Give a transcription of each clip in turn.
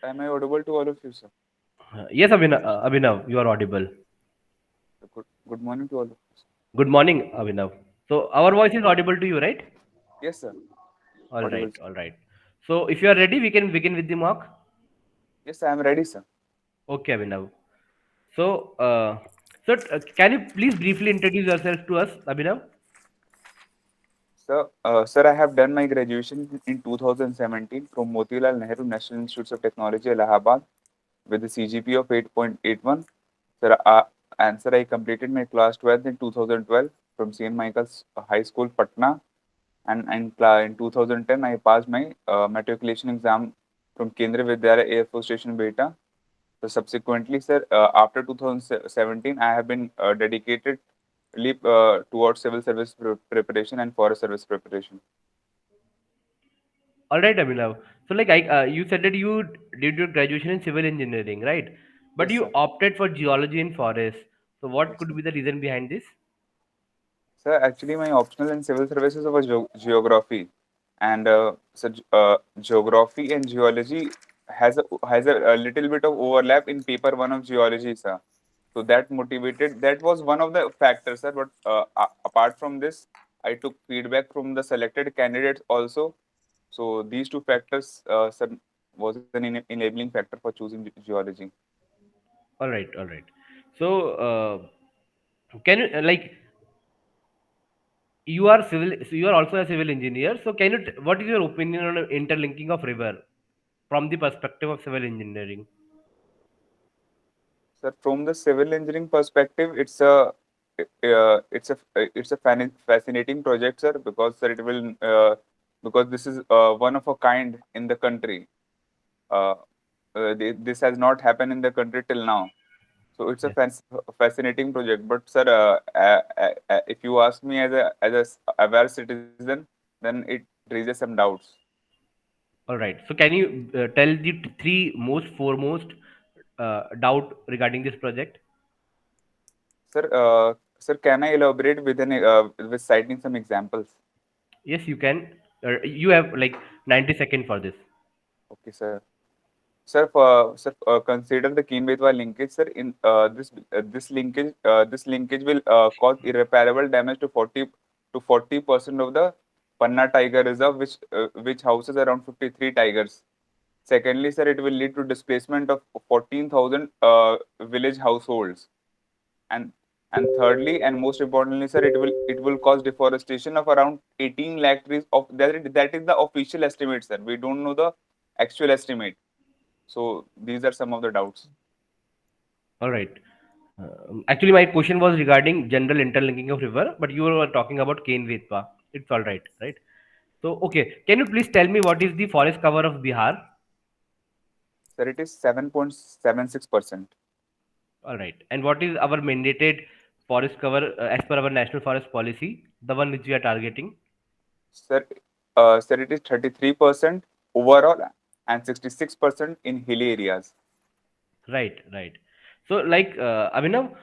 Am I audible to all of you, sir? Yes, Abhinav, you are audible. Good morning to all of you. Good morning, Abhinav. So our voice is audible to you, right? Yes, sir. All right, Audible, sir. all right. So if you are ready, we can begin with the mock. Yes, I am ready, sir. Okay, Abhinav. So, can you please briefly introduce yourself to us, Abhinav? Sir, I have done my graduation in 2017 from Motilal Nehru National Institutes of Technology, Allahabad, with a CGP of 8.81. Sir, and sir, I completed my class 12th in 2012 from St. Michael's High School, Patna, and in 2010 I passed my matriculation exam from Kendriya Vidyalaya AFO Station Beta. So subsequently, sir, after 2017, I have been dedicated towards civil service preparation and forest service preparation. All right, Abhinav. So, you said that you did your graduation in civil engineering, right? But Yes, you sir. opted for geology and forest. So, what Yes, could sir. be the reason behind this? Sir, actually, my optional in civil services was geography, and geography and geology has a little bit of overlap in paper one of geology, sir. So that motivated. That was one of the factors, sir. But apart from this, I took feedback from the selected candidates also. So these two factors, sir, was an enabling factor for choosing geology. All right, all right. So, can you you are also a civil engineer. So, what is your opinion on interlinking of river from the perspective of civil engineering? Sir, from the civil engineering perspective, it's a fascinating project, sir, because sir, it will because this is one of a kind in the country. Uh, this has not happened in the country till now. So it's a Yes. fascinating project. But sir, if you ask me as a aware citizen, then it raises some doubts. All right. So, can you tell the three most foremost doubt regarding this project? Sir, can I elaborate with citing some examples? Yes, you can. You have like 90 seconds for this. Okay, sir. Consider the Keen-Betwa linkage, sir. In this linkage will cause irreparable damage to 40% of the Panna Tiger Reserve, which houses around 53 tigers. Secondly, sir, it will lead to displacement of 14,000 village households, and thirdly, and most importantly, sir, it will cause deforestation of around 18 lakh trees. That is the official estimate, sir. We don't know the actual estimate. So these are some of the doubts. All right. Actually, my question was regarding general interlinking of river, but you were talking about Cane Vetpa. It's all right, right? So, okay. Can you please tell me what is the forest cover of Bihar? Sir, it is 7.76%. All right. And what is our mandated forest cover as per our national forest policy, the one which we are targeting? Sir, sir, it is 33% overall and 66% in hilly areas. Right, right. So, Abhinav,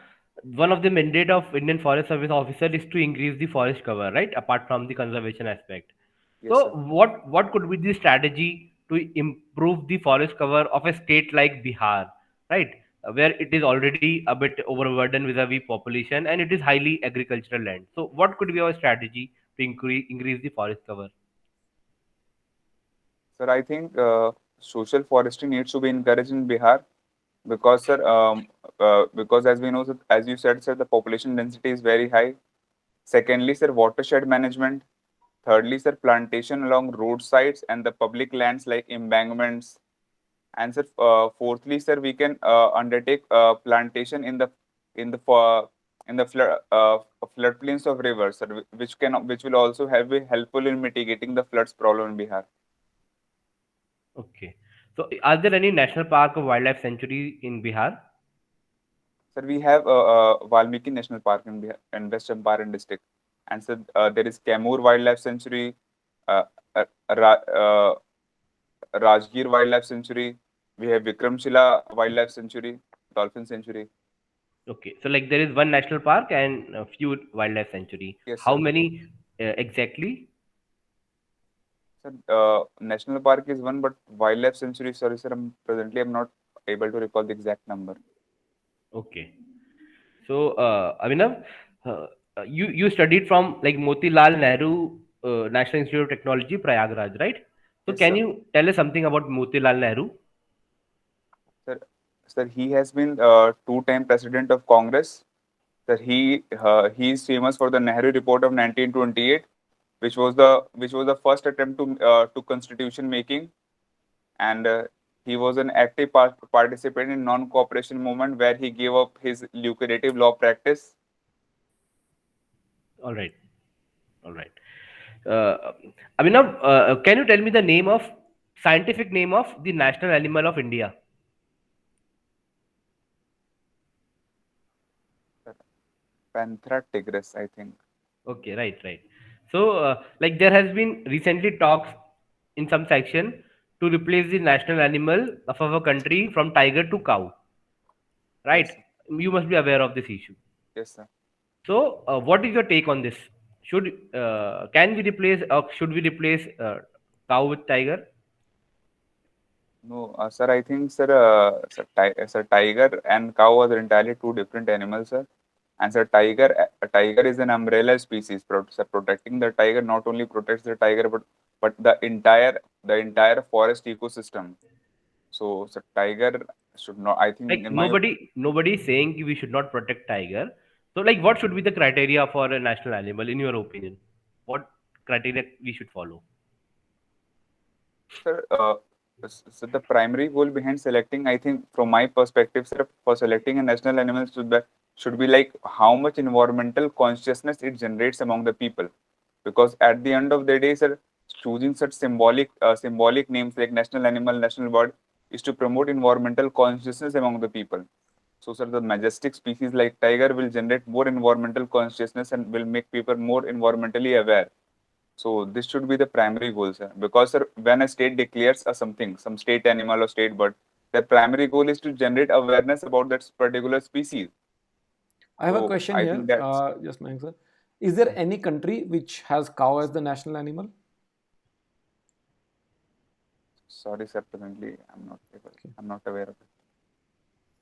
one of the mandate of Indian Forest Service officer is to increase the forest cover, right? Apart from the conservation aspect. Yes, So, sir. what could be the strategy to improve the forest cover of a state like Bihar, right? Where it is already a bit overburdened vis-a-vis population and it is highly agricultural land. So, what could be our strategy to increase the forest cover? Sir, I think social forestry needs to be encouraged in Bihar because, sir, because as we know, sir, as you said, sir, the population density is very high. Secondly, sir, watershed management. Thirdly, sir, plantation along roadsides and the public lands like embankments. And sir, fourthly, sir, we can undertake plantation in the floodplains of rivers, sir, which will also be helpful in mitigating the floods problem in Bihar. Okay. So, are there any national park or wildlife sanctuary in Bihar? Sir, we have Valmiki National Park in Bihar, in West Champaran district, and sir, there is Kamur Wildlife Sanctuary, uh, uh, Ra- uh, Rajgir Wildlife Sanctuary. We have Vikramshila Wildlife Sanctuary, Dolphin Sanctuary. Okay, so like there is one national park and a few wildlife sanctuary. Yes, How sir. many exactly? Sir, national park is one, but wildlife sanctuary. Sorry, sir. I'm not able to recall the exact number. Okay. So, Abhinav, uh, you studied from like Motilal Nehru National Institute of Technology, Prayagraj, right? So, Yes, can sir. you tell us something about Motilal Nehru? Sir, sir, he has been two-time president of Congress. Sir, he is famous for the Nehru Report of 1928, which was the first attempt to constitution making, and he was an active participant in non-cooperation movement where he gave up his lucrative law practice. All right, all right. Uh, Abhinav, can you tell me the name of scientific name of the national animal of India? Sir, Panthera tigris, I think. Okay, right, right. So, like there has been recently talks in some section to replace the national animal of our country from tiger to cow, right? Yes, sir. You must be aware of this issue. Yes, sir. So, what is your take on this? Should can we replace or should we replace cow with tiger? No, sir, I think, sir, sir, tiger and cow are entirely two different animals, sir. And sir, a tiger is an umbrella species. Sir, protecting the tiger not only protects the tiger, but the entire forest ecosystem. So, sir, tiger should not. I think, Like in my nobody is saying we should not protect tiger. So, like, what should be the criteria for a national animal in your opinion? What criteria we should follow? sir, so the primary goal behind selecting, I think, from my perspective, sir, for selecting a national animal should be like how much environmental consciousness it generates among the people. Because at the end of the day, sir, choosing such symbolic names like national animal, national bird is to promote environmental consciousness among the people. So, sir, the majestic species like tiger will generate more environmental consciousness and will make people more environmentally aware. So this should be the primary goal, sir. Because, sir, when a state declares some state animal or state bird, their primary goal is to generate awareness about that particular species. I have a So question I here. think that's Just Mayank sir. Is there any country which has cow as the national animal? sorry, sir. Presently, Okay. I'm not aware of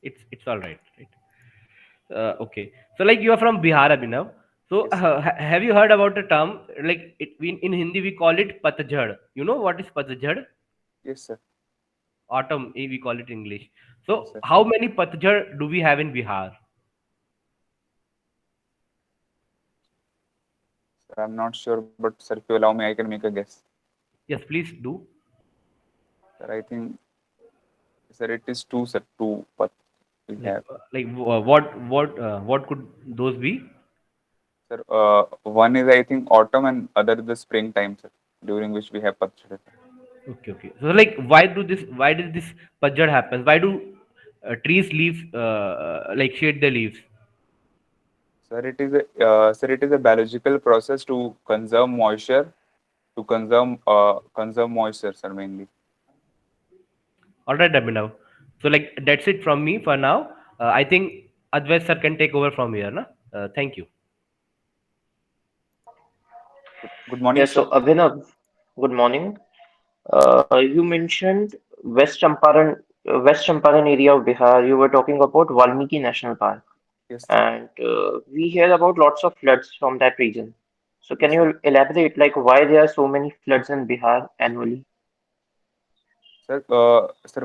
it. It's all right, right? Okay. So, like, you are from Bihar, Abhinav. So, Yes, sir. have you heard about the term like in Hindi we call it patjhad? You know what is patjhad? Yes, sir. Autumn, we call it English. Yes, So, sir. how many patjhad do we have in Bihar? Sir, I'm not sure, but sir, if you allow me, I can make a guess. Yes, please do. Sir, I think, sir, it is two, sir. Two, but we Like, have. what could those be? Sir, one is, I think, autumn and other is the springtime, sir, during which we have Patchada. Okay, okay. So, like, why do this? Why does this patjhad happen? Why do trees leaves like shade the leaves? Sir, it is a biological process to conserve moisture, conserve moisture, sir, mainly. All right, Abhinav. So, like, that's it from me for now. I think Adwait sir can take over from here, na? Thank you. Good morning, Yeah, sir. so Abhinav, good morning. You mentioned West Champaran area of Bihar. You were talking about Valmiki National Park, Yes, sir. and we hear about lots of floods from that region. So can Yes, sir. you elaborate, like why there are so many floods in Bihar annually? Sir,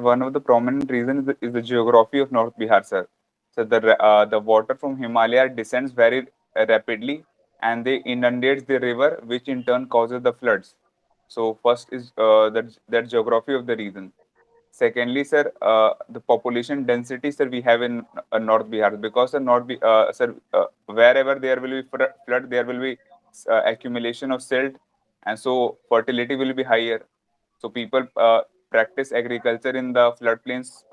one of the prominent reasons is the geography of North Bihar, sir. So the water from Himalaya descends very rapidly, and they inundates the river, which in turn causes the floods. So first is that geography of the region. Secondly, sir, the population density, sir, we have in North Bihar because sir, wherever there will be flood, there will be accumulation of silt, and so fertility will be higher. So people practice agriculture in the floodplains.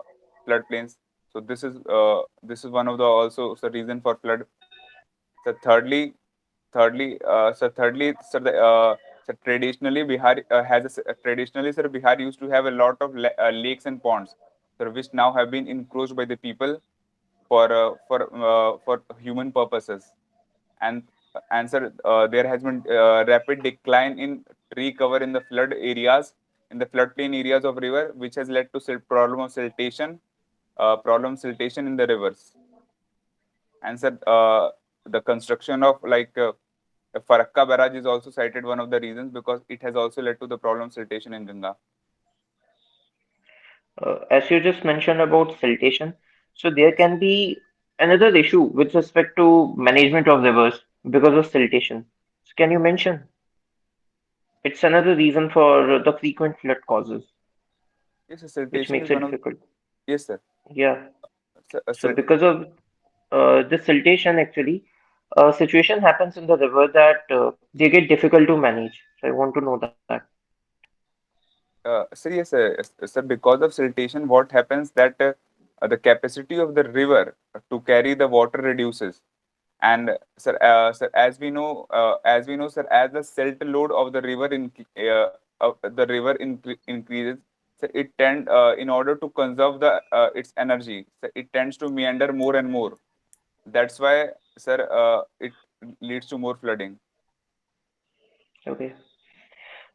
Floodplains. So this is one of the also the reason for flood. So so traditionally traditionally, sir, Bihar used to have a lot of lakes and ponds, sir, which now have been encroached by the people for human purposes. And Answer, there has been rapid decline in tree cover in the flood areas, in the floodplain areas of river, which has led to problem siltation in the rivers. And sir, the construction of Farakka barrage is also cited one of the reasons because it has also led to the problem siltation in Ganga. As you just mentioned about siltation, so there can be another issue with respect to management of rivers because of siltation. So can you mention? It's another reason for the frequent flood causes, Yes, sir, which siltation makes is it one of. difficult. Yes, sir. Yeah. So Sir, because of the siltation, actually, a situation happens in the river that they get difficult to manage. So I want to know that. sir, yes, sir, because of siltation, what happens that the capacity of the river to carry the water reduces. And sir, as we know, sir, as the silt load of the river increases, so in order to conserve its energy, so it tends to meander more and more. That's why, sir, it leads to more flooding. Okay.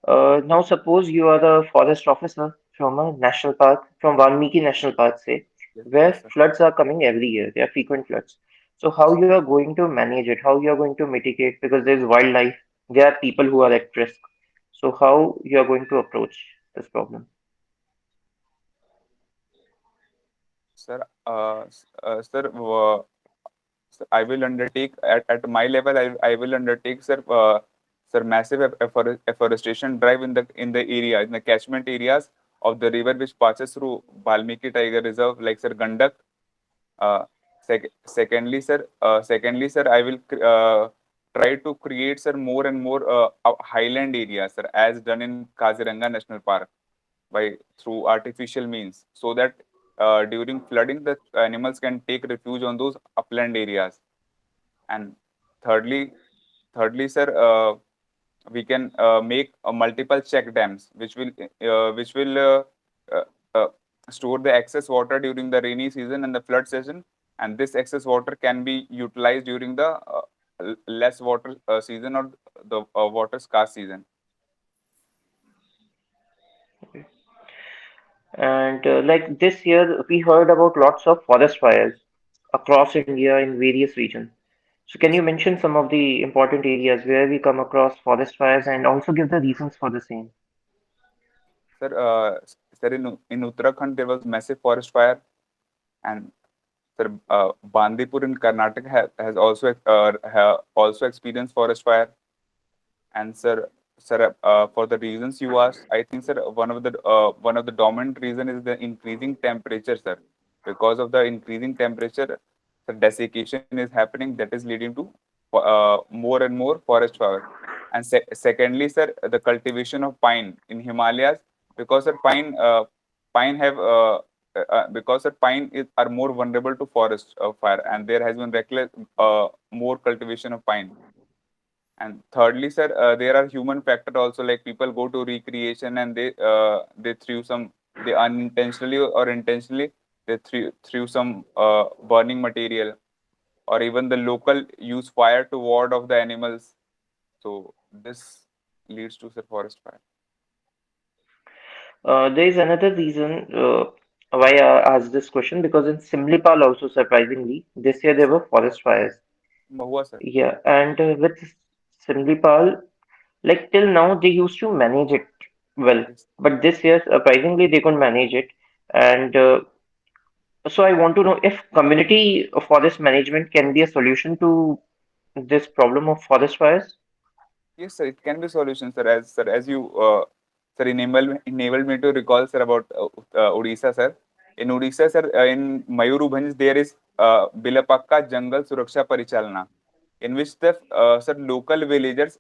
Now suppose you are a forest officer from a national park, from Valmiki National Park, say, Yes, where yes, sir. floods are coming every year. There are frequent floods. So how Yes. you are going to manage it? How you are going to mitigate? Because there's wildlife, there are people who are at risk. So how you are going to approach this problem? Sir, sir, I will undertake at my level. I will undertake, sir, massive afforestation drive in the area, in the catchment areas of the river which passes through Valmiki Tiger Reserve, like sir Gandak. Secondly, sir, I will try to create, sir, more and more highland areas, sir, as done in Kaziranga National Park by through artificial means, so that during flooding the animals can take refuge on those upland areas. And thirdly, sir, we can make multiple check dams which will uh, uh, store the excess water during the rainy season and the flood season, and this excess water can be utilized during the less water season or the water scarce season. And like this year, we heard about lots of forest fires across India in various regions. So can you Yes, mention some of the important areas where we come across forest fires and also give the reasons for the same? sir. Sir, in Uttarakhand there was massive forest fire, and sir, Bandipur in Karnataka has also experienced forest fire. And sir, for the reasons you asked, I think, sir, one of the dominant reason is the increasing temperature, sir. Because of the increasing temperature, the desiccation is happening. That is leading to more and more forest fire. And secondly, sir, the cultivation of pine in Himalayas, because sir, pine have because sir, are more vulnerable to forest fire, and there has been reckless more cultivation of pine. And thirdly, sir, there are human factor also, like people go to recreation and they threw some, they unintentionally or intentionally they threw some burning material, or even the local use fire to ward off the animals. So this leads to the forest fire. There is another reason why I asked this question because in Simlipal also surprisingly this year there Yes, were forest fires. Mahua, sir. Yeah, and with Simlipal, like till now they used to manage it well, Yes, but this year surprisingly they couldn't manage it. And so I want to know if community forest management can be a solution to this problem of forest fires. yes, sir. It can be solution, sir. As you sir enabled me to recall, sir, about Odisha, sir. In Odisha, sir, in Mayurubhanj there is Bilapakka Jangal Suraksha Parichalana, in which the sir, local villagers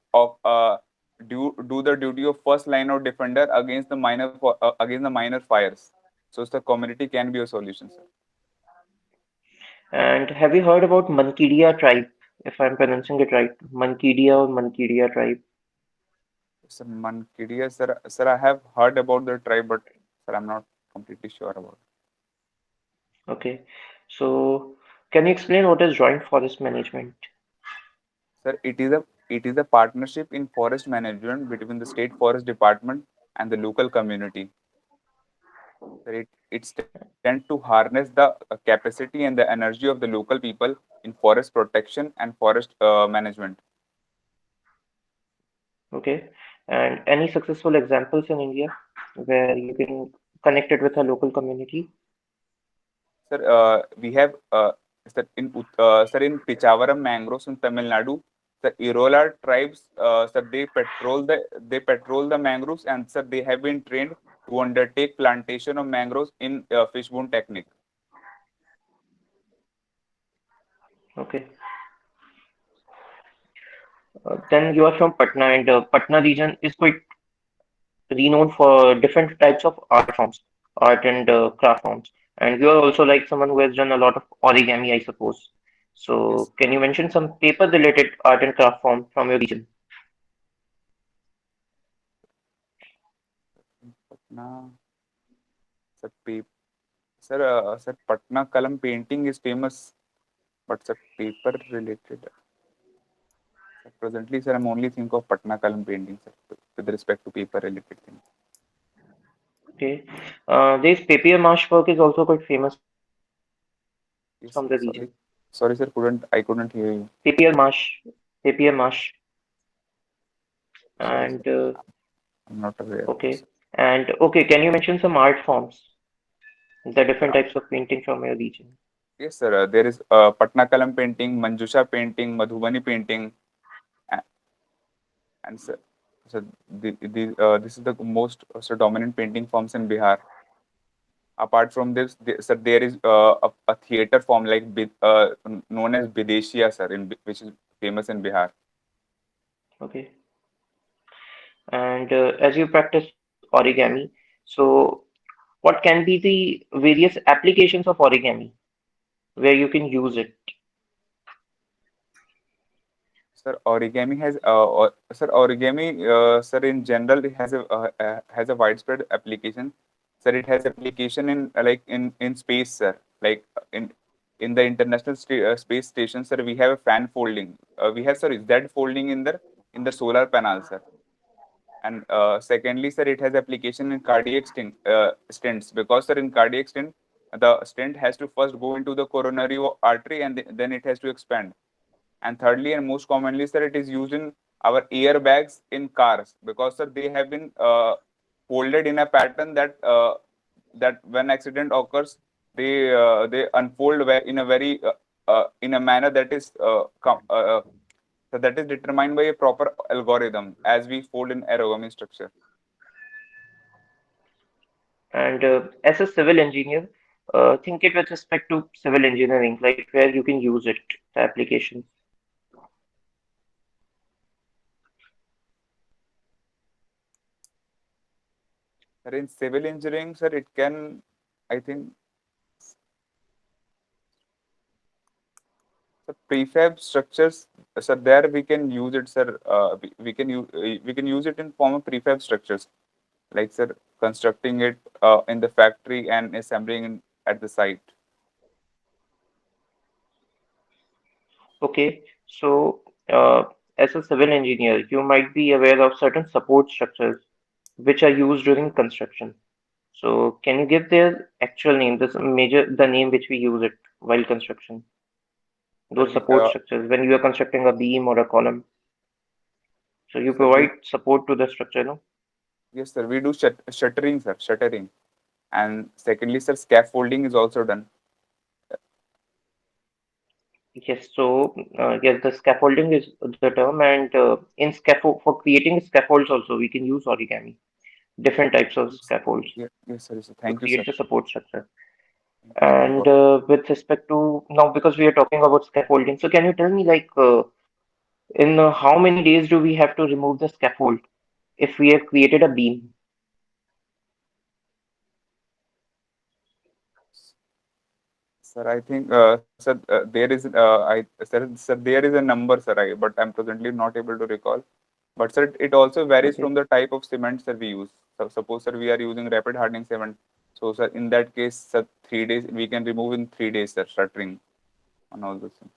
do the duty of first line of defender against the minor fires. So the community can be a solution, sir. And have you heard about Mankidia tribe? If I'm pronouncing it right, Mankidia or Mankidia tribe. Sir, Mankidia, sir, I have heard about the tribe, but sir, I'm not completely sure about. Okay, so can you explain what is joint forest management? Sir, it is a it is a partnership in forest management between the state forest department and the local community. So it stands to harness the capacity and the energy of the local people in forest protection and forest management. Okay. And any successful examples in India where you can connect it with a local community? Sir, we have sir in Pichavaram mangroves in Tamil Nadu. The Irola tribes, sir, they patrol the mangroves, and sir, they have been trained to undertake plantation of mangroves in fishbone technique. Okay. Then you are from Patna, and Patna region is quite renowned for different types of art forms, art and craft forms. And you are also like someone who has done a lot of origami, I suppose. Yes. So can you mention some paper-related art and craft form from your region? Patna, sir, sir, Patna Kalam painting is famous, but sir, paper related. Sir, presently, sir, I'm only think of Patna Kalam painting, sir, with respect to paper related things. Okay. This papier mache work is also quite famous from the region. Yes, sir. Sorry, sir. I couldn't hear you. Papier mache, Sorry, sir. and I'm not aware of okay. this. And okay, can you mention some art forms, the different Uh, types of painting from your region? yes, sir. There is Patna Kalam painting, Manjusha painting, Madhubani painting, a- and sir, this is the most dominant painting forms in Bihar. Apart from this, sir, there is a theater form like known as Bideshia, sir, which is famous in Bihar. Okay. And as you practice origami, so what can be the various applications of origami where you can use it? Sir, origami, sir, in general, it has a widespread application. Sir, it has application in like in space, sir. Like in the International Space Station, sir, we have a fan folding. We have, sorry, Z folding in the solar panel, sir. And secondly, sir, it has application in cardiac stents, because sir, in cardiac stent, the stent has to first go into the coronary artery, and then it has to expand. And thirdly, and most commonly, sir, it is used in our airbags in cars, because sir, they have been folded in a pattern that when accident occurs, they unfold in a very in a manner that is so that is determined by a proper algorithm as we fold in origami structure. And as a civil engineer, think it with respect to civil engineering, like where you can use it, the applications. Sir, in civil engineering, sir, it can, I think, the prefab structures, sir, there we can use it, sir. We can use it in form of prefab structures, like sir, constructing it in the factory and assembling it at the site. Okay, so as a civil engineer, you might be aware of certain support structures which are used during construction. So can you give their actual name, the name which we use it while construction, Sir, those support structures when you are constructing a beam or a column? So you sir, we provide support to the structure, no? yes, sir, we do shuttering, sir, shuttering, and secondly, sir, scaffolding is also done. Yes, so yes, the scaffolding is the term, and in scaffold for creating scaffolds also we can use origami, different types of Yes, scaffolds yes, sir. Yes, sir. to Thank you, sir. create the support structure. Thank you, sir. I And got. with respect to now, because we are talking about scaffolding, so can you tell me like in how many days do we have to remove the scaffold if we have created a beam? Sir, I think, sir, there is, sir, there is a number, sir, but I'm presently not able to recall. But sir, it also varies Okay. from the type of cement, sir, we use. So suppose, sir, we are using rapid hardening cement. So, sir, in that case, sir, 3 days, we can remove in 3 days, sir, shuttering on all those things.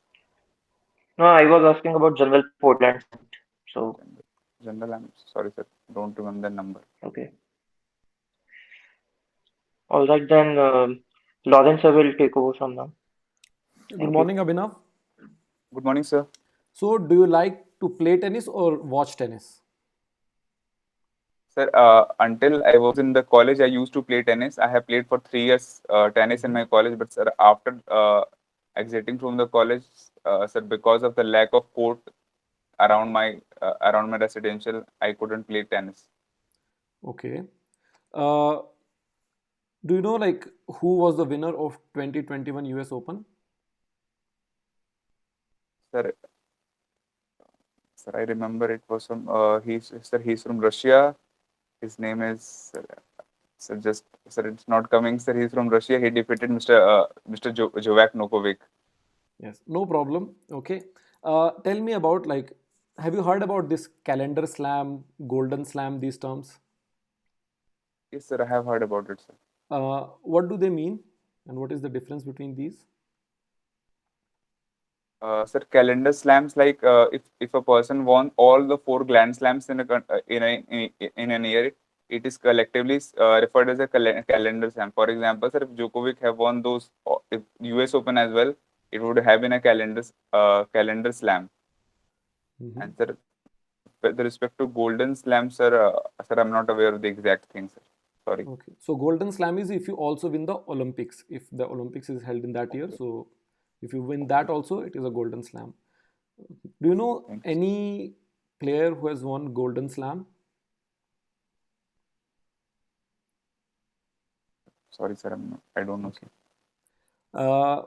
No, I was asking about general Portland cement. So, General, I'm sorry, sir. Don't remember the number. okay. All right, then Lawrence sir will take over from now. Good Thank you. morning, Abhinav. Good morning, sir. So, do you like to play tennis or watch tennis? Sir, until I was in the college, I used to play tennis. I have played for 3 years tennis in Mhm. my college. But sir, after exiting from the college, sir, because of the lack of court around my residential, I couldn't play tennis. Okay. Uh, do you know like who was the winner of 2021 US Open? Sir, sir, I remember it was from he's from Russia. His name is sir, just sir, it's not coming. Sir, he's from Russia. He defeated Mr. Novak Djokovic. Yes, no problem. Okay. Tell me about like, have you heard about this calendar slam, golden slam, these terms? Yes, sir, I have heard about it, sir. What do they mean? And what is the difference between these? Sir, calendar slams like if a person won all the four grand slams in an year, it is collectively referred as a calendar slam. For example, sir, if Djokovic have won those, if US Open as well, it would have been a calendar slam. Mhm. And sir, with respect to golden slam, sir, I'm not aware of the exact thing, sir. Sorry. Okay. So golden slam is if you also win the Olympics, if the Olympics is held in that year. Okay. So if you win Okay. that also, it is a golden slam. Do you know Thank you, sir. any player who has won golden slam? Sorry, sir. I don't know, sir. Okay. Uh,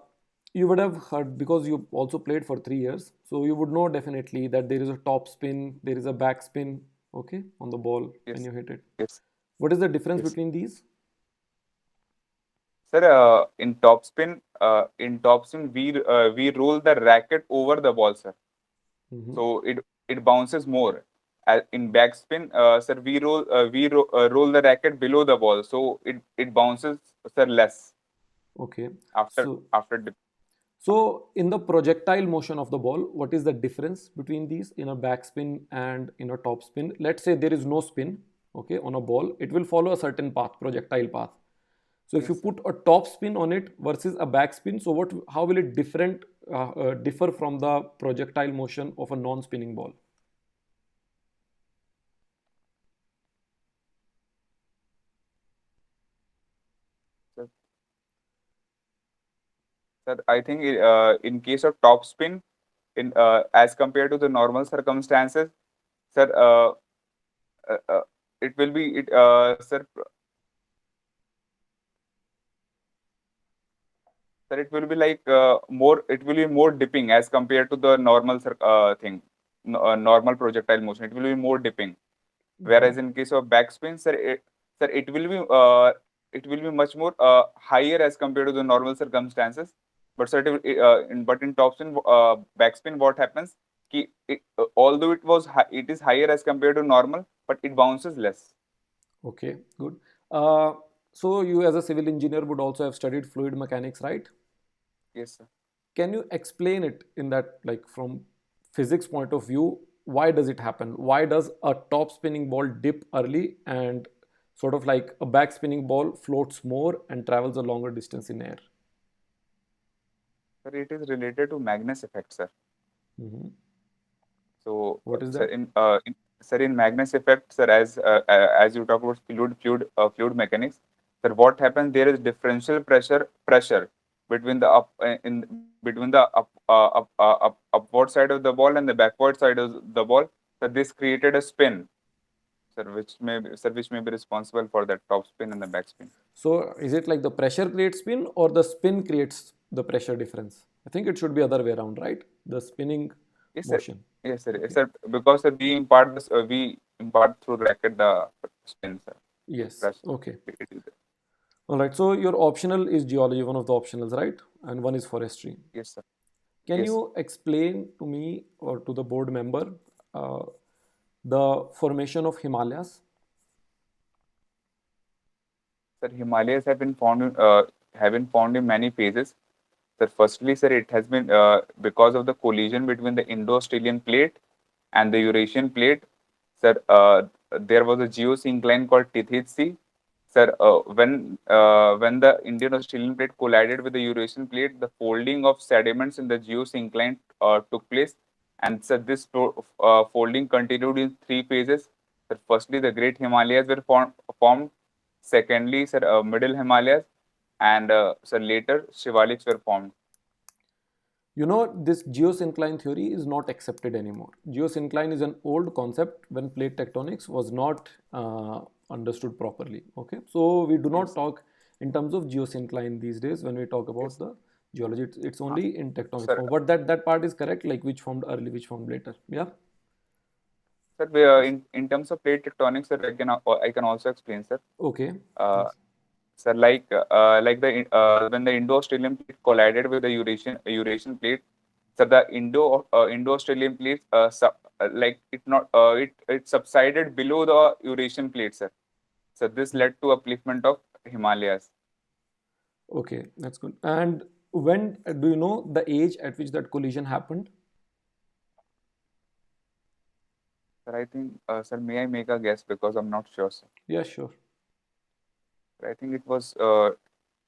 you would have heard because you also played for 3 years, so you would know definitely that there is a top spin, there is a back spin, okay, on the ball when Yes. you hit it. Yes. What is the difference Yes. between these? Sir, in topspin, we roll the racket over the ball, sir. Mhm. So it bounces more. In backspin, sir, roll the racket below the ball, so it bounces, sir, less Okay. after So, after dip. so in the projectile motion of the ball, what is the difference between these in a backspin and in a top spin? Let's say there is no spin, okay, on a ball, it will follow a certain path, projectile path. So if you Yes, sir. put a top spin on it versus a back spin, so how will it differ from the projectile motion of a non-spinning ball? Sir, sir, I think in case of topspin, in as compared to the normal circumstances, sir, uh, uh, it will be it sir Sir, it will be like more. It will be more dipping as compared to the normal thing, normal projectile motion. It will be more dipping. Mhm. Whereas in case of backspin, sir, it will be much more higher as compared to the normal circumstances. But sir, but in topspin, backspin, what happens? Although it is higher as compared to normal, but it bounces less. Okay, good. Uh, so you as a civil engineer would also have studied fluid mechanics, right? Yes, sir. Can you explain it in that, like from physics point of view, why does it happen? Why does a top spinning ball dip early and sort of like a back spinning ball floats more and travels a longer distance in air? Sir, it is related to Magnus effect, sir. Mhm. So, What is sir, that? sir, in Magnus effect, sir, as you talk about fluid mechanics, sir, what happens? There is differential pressure between the upward side of the ball and the backward side of the ball. So this created a spin, sir, which may be responsible for that top spin and the back spin. So is it like the pressure creates spin or the spin creates the pressure difference? I think it should be other way around, right? The spinning Yes, sir. motion. Yes, sir. Yes, Okay. sir. Because sir, we impart through racket the spin, sir. Yes. Pressure. Okay. It is. All right. So your optional is geology, one of the optionals, right? And one is forestry. Yes, sir. Can Yes, sir. you explain to me or to the board member uh, the formation of Himalayas? Sir, Himalayas have been found in many phases. Sir, firstly, sir, it has been because of the collision between the Indo-Australian plate and the Eurasian plate. Sir, there was a geosyncline called Tithitsi. Sir, when the Indian Australian plate collided with the Eurasian plate, the folding of sediments in the geosyncline took place, and sir, this folding continued in three phases. Sir, firstly, the Great Himalayas were formed. Secondly, sir, Middle Himalayas, and sir, later Shivaliks were formed. You know, this geosyncline theory is not accepted anymore. Geosyncline is an old concept when plate tectonics was not understood properly. Okay, so we do not Yes, talk in terms of geosyncline these days when we talk about yes. the geology. It's Uh, only in tectonics sir, form. But that part is correct, like which formed early, which formed later. Yeah. sir, in terms of plate tectonics, sir, I can also explain, sir. Okay. Uh, Please. So like the when the Indo-Australian plate collided with the Eurasian plate, so the Indo-Australian plate like it subsided below the Eurasian plate, sir. So this led to upliftment of Himalayas. Okay, that's good. And when do you know the age at which that collision happened? Sir, I think sir, may I make a guess because I'm not sure, sir. Yeah, sure. I think it was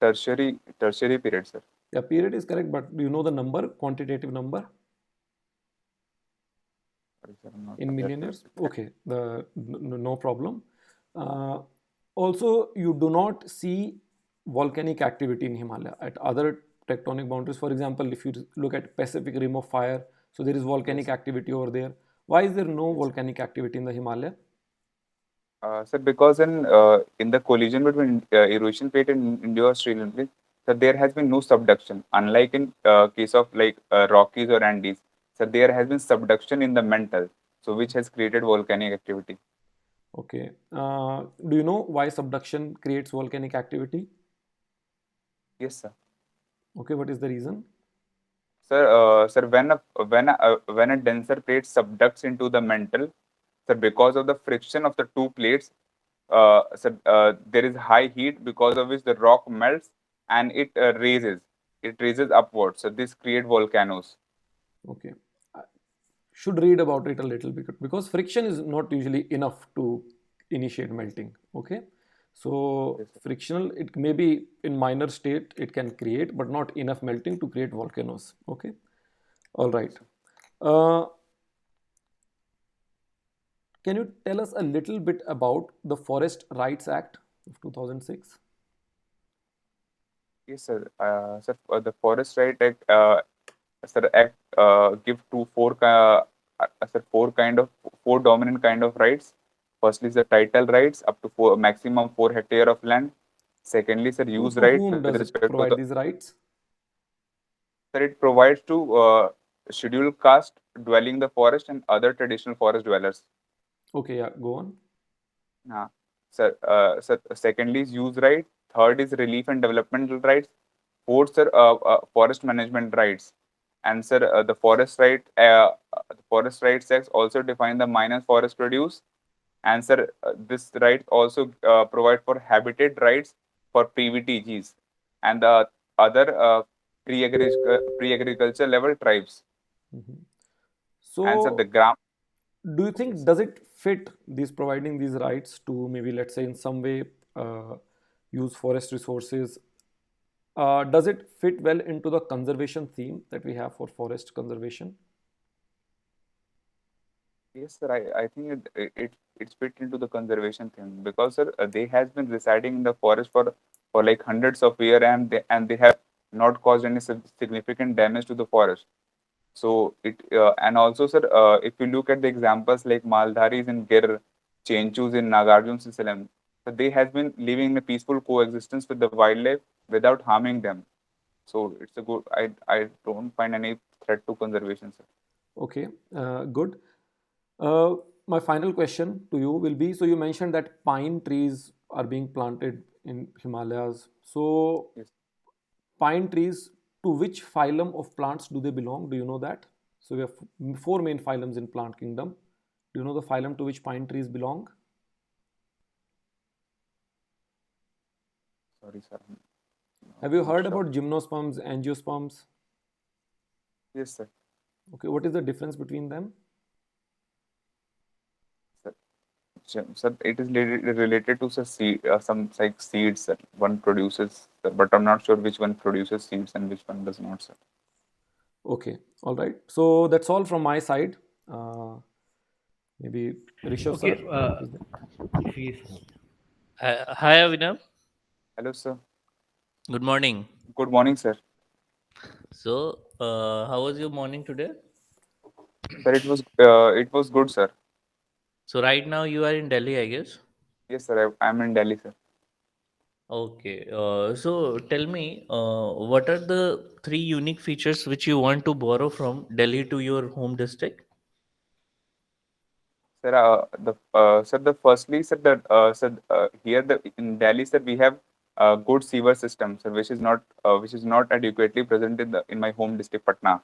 tertiary period, sir. Yeah, period is correct, but do you know the number, quantitative number Sorry, sir, I'm not in that million years? exact. Okay, no problem. Uh, Also, you do not see volcanic activity in Himalaya at other tectonic boundaries. For example, if you look at Pacific Rim of Fire, so there is volcanic Yes, activity over there. Why is there no yes. volcanic activity in the Himalaya? Sir, because in the collision between Eurasian plate and Indo-Australian plate, so there has been no subduction. Unlike in case of like Rockies or Andes, so there has been subduction in the mantle, so which has created volcanic activity. Okay. Do you know why subduction creates volcanic activity? Yes, sir. Okay, what is the reason? Sir, when a denser plate subducts into the mantle, sir, because of the friction of the two plates, there is high heat because of which the rock melts and it raises upwards. So this create volcanoes. Okay. I should read about it a little bit because friction is not usually enough to initiate melting. Okay. So Yes, sir. frictional, it may be in minor state, it can create, but not enough melting to create volcanoes. Okay. All Okay, right. sir. Uh, can you tell us a little bit about the Forest Rights Act of 2006? Yes, sir. The Forest Right Act, give four dominant kind of rights. Firstly, is the title rights up to maximum 4 hectare of land. Secondly, sir, use To right whom with does it respect to the provide these rights? sir, it provides to scheduled caste dwelling the forest and other traditional forest dwellers. Okay, yeah, go on. Uh, Secondly is use right. Third is relief and developmental rights. Fourth, sir, forest management rights. And sir, the Forest Rights Act also define the minor forest produce. And sir, this right also provide for habitat rights for PVTGs and the other pre-agriculture level tribes. Mhm. And sir, the So, gram. do you think Yes. does it fit these providing these rights to maybe let's say in some way use forest resources? Does it fit well into the conservation theme that we have for forest conservation? Yes, sir. I think it's fit into the conservation thing because sir, they has been residing in the forest for like hundreds of years and they have not caused any significant damage to the forest. So and also sir, if you look at the examples like Maldharis in Gir, Chenchus in Nagarjun Salem, so they has been living in a peaceful coexistence with the wildlife without harming them. So it's a good. I don't find any threat to conservation, sir. Okay, good. Uh, my final question to you will be, so you mentioned that pine trees are being planted in Himalayas. So Yes. pine trees, to which phylum of plants do they belong? Do you know that? So we have four main phylums in plant kingdom. Do you know the phylum to which pine trees belong? Sorry, sir. Have you Not heard sure. about gymnosperms, angiosperms? Yes, sir. Okay, what is the difference between them? So it is related to some like seeds that one produces, sir, but I'm not sure which one produces seeds and which one does not, sir. Okay, all right. So that's all from my side. Uh, Maybe Rishabh Okay, sir is there. if he's Hi, Abhinav. Hello, sir. Good morning. Good morning, sir. So, how was your morning today? Sir, it was good, sir. So, right now you are in Delhi, I guess. Yes, sir. I'm in Delhi, sir. Okay. So, tell me, what are the three unique features which you want to borrow from Delhi to your home district? Sir, the firstly, sir, here in Delhi, sir, we have good sewer system, sir, which is not adequately present in my home district, Patna.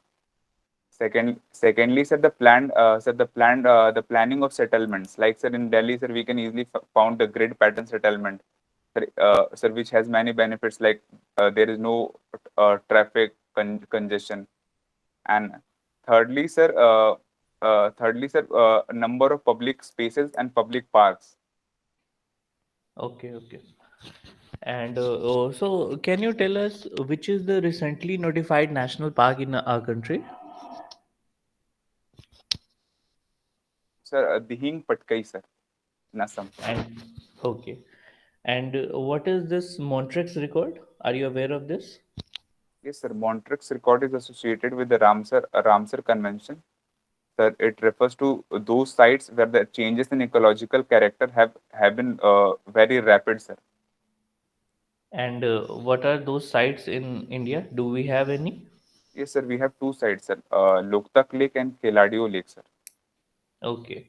Secondly, sir, the planning of settlements. Like, sir, in Delhi, sir, we can easily found a grid pattern settlement, sir, which has many benefits. Like, there is no traffic congestion. And thirdly, sir, a number of public spaces and public parks. Okay, okay. And so, can you tell us which is the recently notified national park in our country? Sir, Dihing Patkai, sir, in Assam. And okay. And what is this Montrex record? Are you aware of this? Yes, sir. Montreux record is associated with the Ramsar Convention. Sir, it refers to those sites where the changes in ecological character have been very rapid, sir. And what are those sites in India? Do we have any? Yes, sir. We have two sites, sir. Loktak Lake and Keladio Lake, sir. Okay.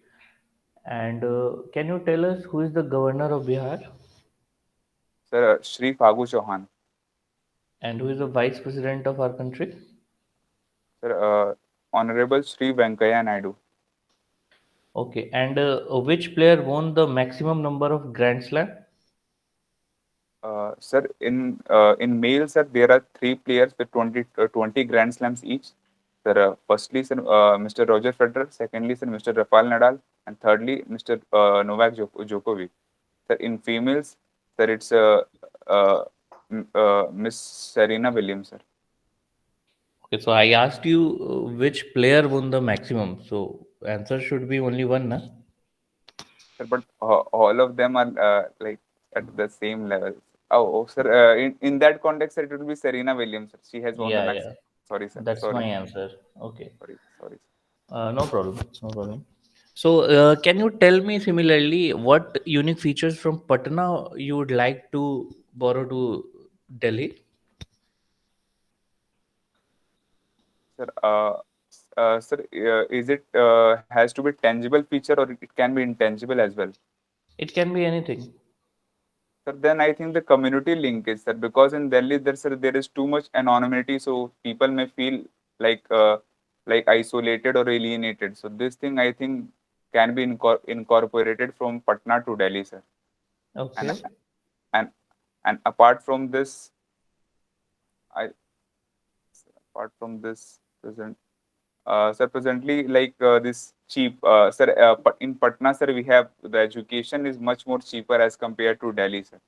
And can you tell us who is the governor of Bihar Sir, Shri Fagu Chauhan. and who is the vice president of our country? Sir, Honorable Shri Venkaya Naidu. Okay. And which player won the maximum number of Grand Slam? Sir, in male, sir, there are three players with 20 Grand Slams each. Sir, firstly, sir, Mr. Roger Federer. Secondly, sir, Mr. Rafael Nadal. And thirdly, Mr. Novak Djokovic. Sir, in females, sir, it's uh, Miss Serena Williams, sir. Okay. So I asked you which player won the maximum. So answer should be only one, na? Sir, but all of them are like at the same level. Sir, in that context, sir, it would be Serena Williams, sir. She has won the Yeah, yeah. maximum. Sorry, sir. That's my Sorry, answer. Okay. sorry, sorry. No problem. No problem. So, can you tell me similarly what unique features from Patna you would like to borrow to Delhi? Sir, is it has to be tangible feature or it can be intangible as well? It can be anything. Sir, then I think the community link is, sir, because in Delhi there is too much anonymity, so people may feel like uh, like isolated or alienated. So this thing I think can be incorporated from Patna to Delhi, sir. And Okay. and and apart from this, I apart from this present. Sir, presently, like this cheap, sir, in Patna, sir, we have the education is much more cheaper as compared to Delhi, sir.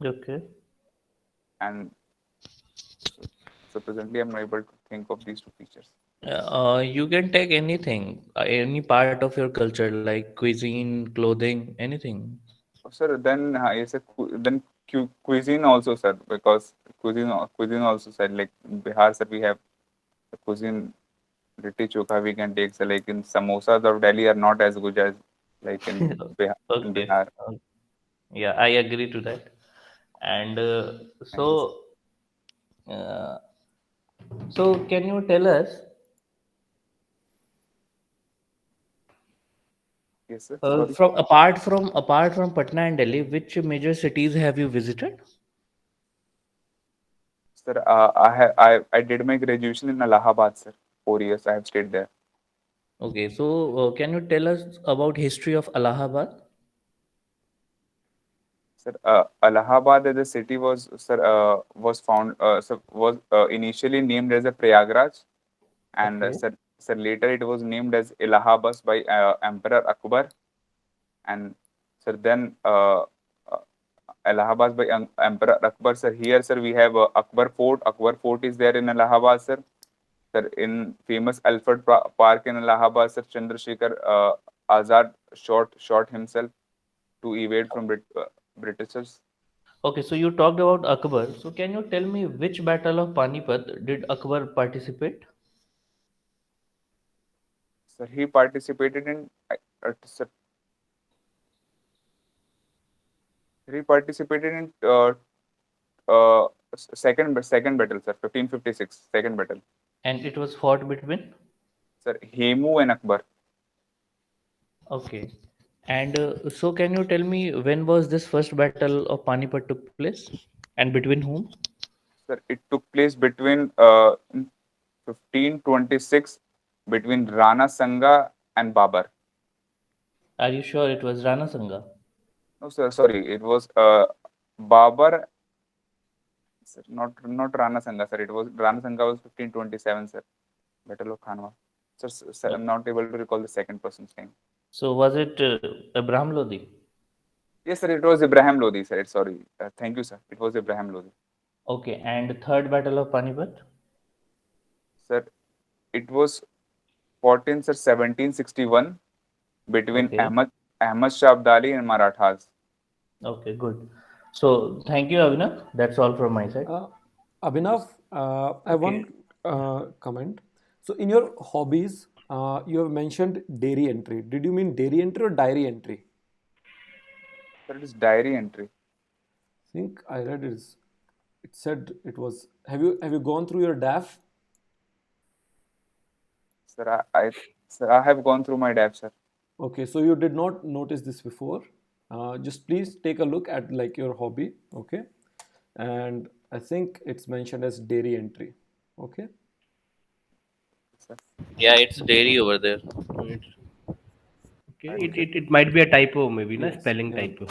Okay. And so, so presently, I'm not able to think of these two features. You can take anything, any part of your culture, like cuisine, clothing, anything. Sir, then yes, sir, then cuisine also, sir, because cuisine also, sir, like in Bihar, sir, we have the cuisine litti chokha we can take, sir, like in samosas of Delhi are not as good as like in Okay. Bihar. Yeah, I agree to that. And Thank you, sir. uh, so can you tell us Yes, sir. Sorry. from apart from Patna and Delhi, which major cities have you visited? Sir, I did my graduation in Allahabad, sir. 4 years I have stayed there. Okay, so can you tell us about history of Allahabad? Sir, Allahabad as a city was, sir, was initially named as a Prayagraj, and Okay. sir, later it was named as Allahabad by Emperor Akbar, and Sir, then uh, Allahabad by Emperor Akbar, sir. Here, sir, we have Akbar Fort. Akbar Fort is there in Allahabad, sir. Sir, in famous Alfred Park in Allahabad, sir, Chandrasekhar Azad shot himself to evade from Britishers. Okay, so you talked about Akbar. So can you tell me which battle of Panipat did Akbar participate? Sir, he participated in sir, he participated in second battle, sir, 1556, second battle. And it was fought between? Sir, Hemu and Akbar. Okay. And so can you tell me when was this first battle of Panipat took place and between whom? Sir, it took place between in 1526 between Rana Sanga and Babar. Are you sure it was Rana Sanga? No, sir, sorry, it was Babar. Sir, not Rana Sanga, sir. It was Rana Sanga was 1527, sir. Battle of Khanwa. Sir, sir, I'm not able to recall the second person's name. So was it Abraham Lodi? Yes, sir, it was Ibrahim Lodi, sir. Sorry. Thank you, sir. It was Ibrahim Lodi. Okay, and third battle of Panipat? Sir, it was fought in, sir, 1761 between Okay, Ahmad Shah Abdali and Marathas. okay, good. So thank you, Avinav. That's all from my side. Abhinav, I have one Okay. comment. So, in your hobbies, you have mentioned dairy entry. Did you mean dairy entry or diary entry? Sir, it is diary entry. I think I read it. It said it was. Have you gone through your DAF? Sir, sir, I have gone through my DAP, sir. Okay, so you did not notice this before. Just please take a look at like your hobby. Okay, and I think it's mentioned as dairy entry. Okay. Sir, Yeah, it's dairy over there. It's, okay. It, Okay. it, it might be a typo, maybe, na Yes. spelling Yeah. typo.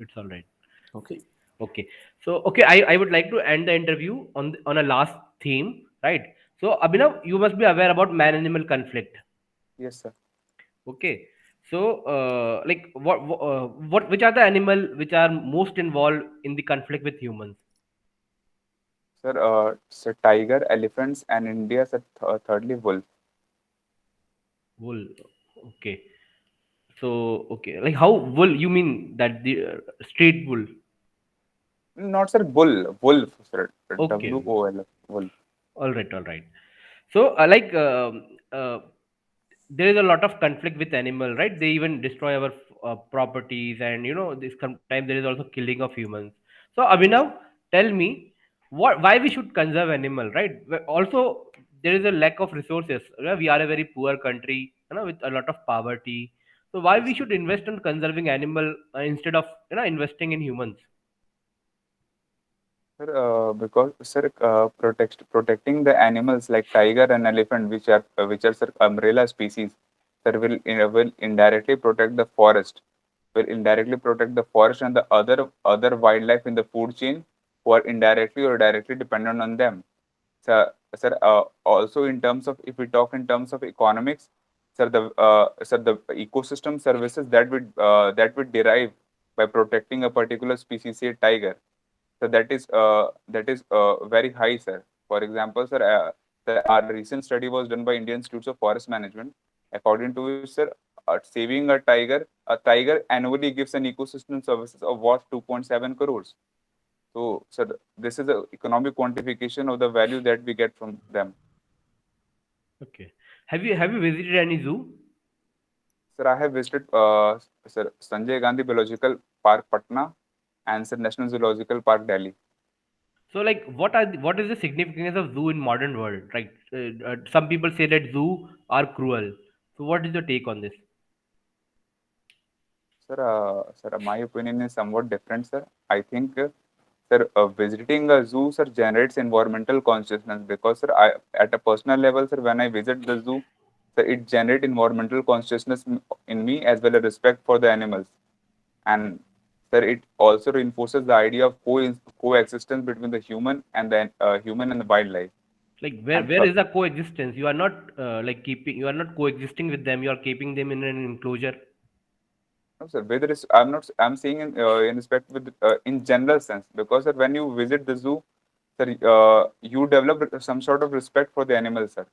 It's all right. Okay. Okay. So, okay, I would like to end the interview on a last theme, right? So, Abhinav, you must be aware about man-animal conflict. yes, sir. Okay. So, like, which are the animal which are most involved in the conflict with humans? Sir, sir, tiger, elephants, and India, sir, thirdly, wolf. Wool. Okay. So, okay, like how wool? You mean that the street wool? Not, sir, bull, wolf, sir. Okay. WOL, wolf. All right. All right. So, there is a lot of conflict with animal, right? They even destroy our properties, and this sometimes there is also killing of humans. So, Yes, Abhinav, tell me why we should conserve animal, right? Also, there is a lack of resources. We are a very poor country, with a lot of poverty. So, why we yes, sir. should invest in conserving animal instead of investing in humans? Sir, because sir, protecting the animals like tiger and elephant, which are sir, umbrella species, sir, will indirectly protect the forest. Will indirectly protect the forest and the other wildlife in the food chain who are indirectly or directly dependent on them. Sir, also in terms of if we talk in terms of economics, sir, the ecosystem services that would derive by protecting a particular species, say tiger, so that is very high, sir. For example, sir, our recent study was done by Indian Institutes of Forest Management. According to which, sir, saving a tiger annually gives an ecosystem services of what 2.7 crores. So, sir, this is the economic quantification of the value that we get from them. Okay. Have you visited any zoo? Sir, I have visited sir, Sanjay Gandhi Biological Park, Patna, and sir, National Zoological Park, Delhi. So, like, what is the significance of zoo in modern world? Right? Some people say that zoo are cruel. So, what is your take on this? Sir, my opinion is somewhat different, sir. I think, sir, visiting a zoo, sir, generates environmental consciousness because, sir, at a personal level, sir, when I visit the zoo, sir, it generates environmental consciousness in me as well as respect for the animals. And, sir, it also reinforces the idea of coexistence between the human and the wildlife. Like, where And where is the coexistence? You are not you are not coexisting with them. You are keeping them in an enclosure. No, sir. Whether it's I'm not I'm saying in respect with in general sense, because sir, when you visit the zoo, sir, you develop some sort of respect for the animals, sir.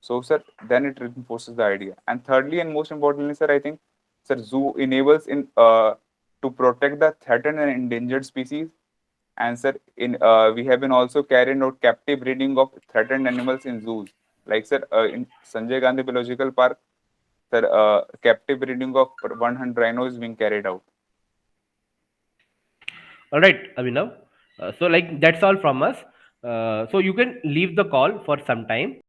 So, sir, then it reinforces the idea. And thirdly, and most importantly, sir, I think, sir, zoo enables in to protect the threatened and endangered species. And sir, in we have been also carrying out captive breeding of threatened animals in zoos, like sir, in Sanjay Gandhi Biological Park, sir, captive breeding of 100 rhinos is being carried out. All right, Abhinav. So like that's all from us. So you can leave the call for some time.